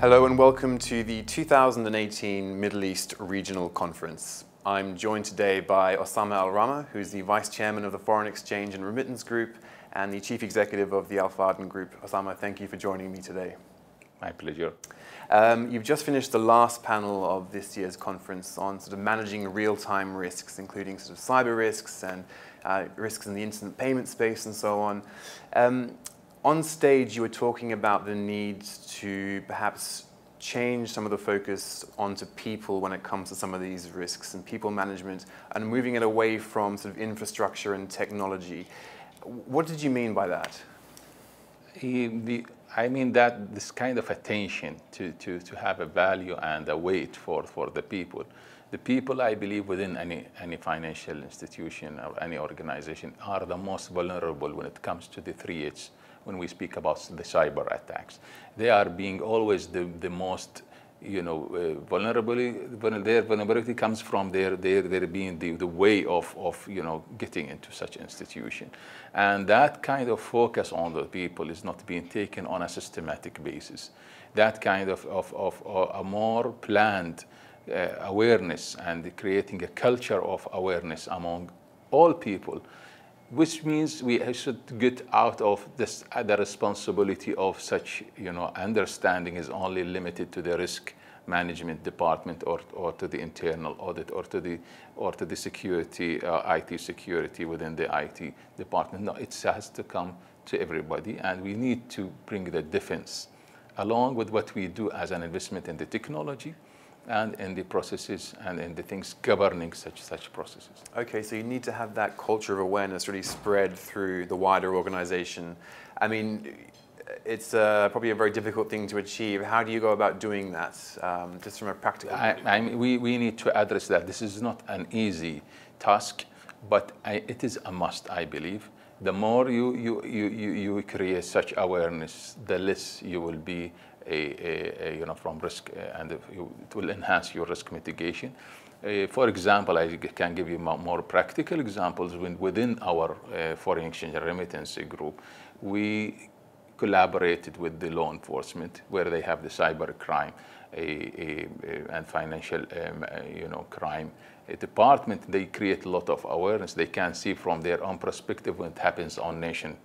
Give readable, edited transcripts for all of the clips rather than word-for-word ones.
Hello and welcome to the 2018 Middle East Regional Conference. I'm joined today by Osama Al Rahma, who's the Vice Chairman of the Fardan Exchange and Remittance Group and the Chief Executive of the Al Fardhan Group. Osama, thank you for joining me today. My pleasure. You've just finished the last panel of this year's conference on sort of managing real-time risks, including sort of cyber risks and risks in the instant payment space and so on. On stage, you were talking about the need to perhaps change some of the focus onto people when it comes to some of these risks and people management and moving it away from sort of infrastructure and technology. What did you mean by that? I mean that this kind of attention to have a value and a weight for the people. The people, I believe, within any financial institution or any organization are the most vulnerable when it comes to the 3 H's. When we speak about the cyber attacks, they are being always the most, their vulnerability comes from their being the way of getting into such institution. And that kind of focus on the people is not being taken on a systematic basis. That kind of a more planned awareness and creating a culture of awareness among all people, which means we should get out of this, the responsibility of such, understanding is only limited to the risk management department or to the internal audit or to the security, IT security within the IT department. No, it has to come to everybody, and we need to bring the defense along with what we do as an investment in the technology and in the processes and in the things governing such processes. Okay, so you need to have that culture of awareness really spread through the wider organization. I mean, it's probably a very difficult thing to achieve. How do you go about doing that, just from a practical point of view? We need to address that. This is not an easy task, but it is a must, I believe. The more you create such awareness, the less you will be from risk, and it will enhance your risk mitigation. For example, I can give you more practical examples. Within our foreign exchange and remittance group, we collaborated with the law enforcement where they have the cyber crime and financial crime department. They create a lot of awareness. They can see from their own perspective when it happens on nation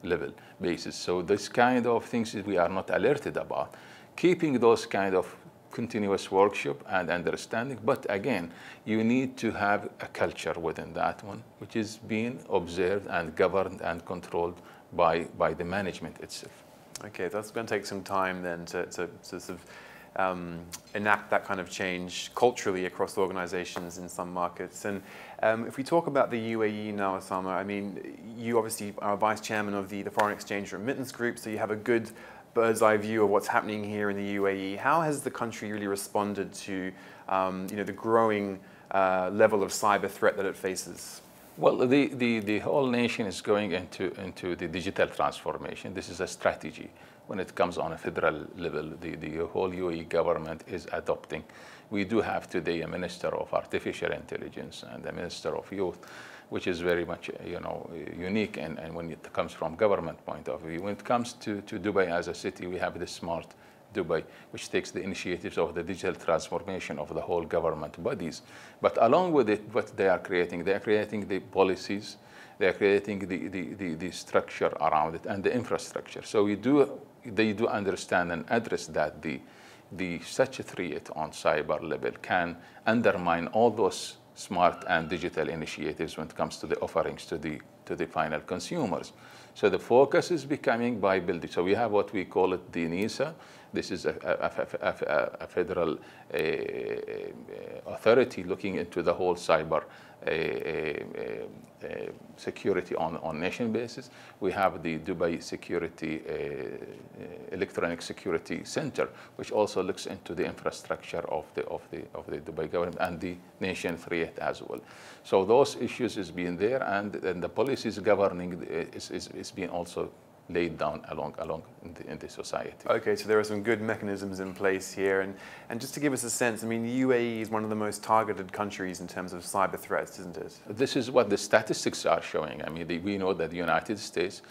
level basis. So this kind of things we are not alerted about. Keeping those kind of continuous workshop and understanding, but again, you need to have a culture within that one, which is being observed and governed and controlled by the management itself. Okay, that's going to take some time then to sort of enact that kind of change culturally across organizations in some markets. And if we talk about the UAE now, Osama, I mean, you obviously are Vice Chairman of the Foreign Exchange Remittance Group, so you have a good bird's eye view of what's happening here in the UAE. How has the country really responded to the growing level of cyber threat that it faces? Well, the whole nation is going into the digital transformation. This is a strategy. When it comes on a federal level, the whole UAE government is adopting. We do have today a Minister of Artificial Intelligence and a Minister of Youth, which is very much unique, and when it comes from government point of view. When it comes to Dubai as a city, we have the Smart Dubai, which takes the initiatives of the digital transformation of the whole government bodies. But along with it, what they are creating the policies, they are creating the structure around it and the infrastructure. So they do understand and address that such a threat on cyber level can undermine all those smart and digital initiatives when it comes to the offerings to the final consumers. So the focus is becoming by building. So we have what we call it the NISA. This is a federal authority looking into the whole cyber security on nation basis. We have the Dubai Security Electronic Security Center, which also looks into the infrastructure of the Dubai government and the nation threat as well. So those issues is being there, and the policies governing is being also laid down along in the society. Okay, so there are some good mechanisms in place here. And just to give us a sense, I mean, the UAE is one of the most targeted countries in terms of cyber threats, isn't it? This is what the statistics are showing. I mean, we know that the United States,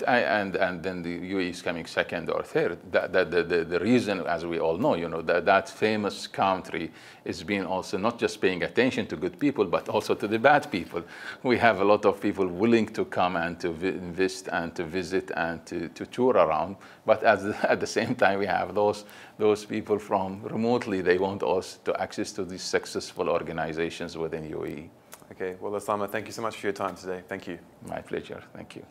and then the UAE is coming second or third. The reason, as we all know, you know, that famous country is being also not just paying attention to good people, but also to the bad people. We have a lot of people willing to come and to invest and to visit and to tour around, but at the same time, we have those people from remotely, they want us to access to these successful organizations within UAE. Okay, well, Osama, thank you so much for your time today. Thank you. My pleasure. Thank you.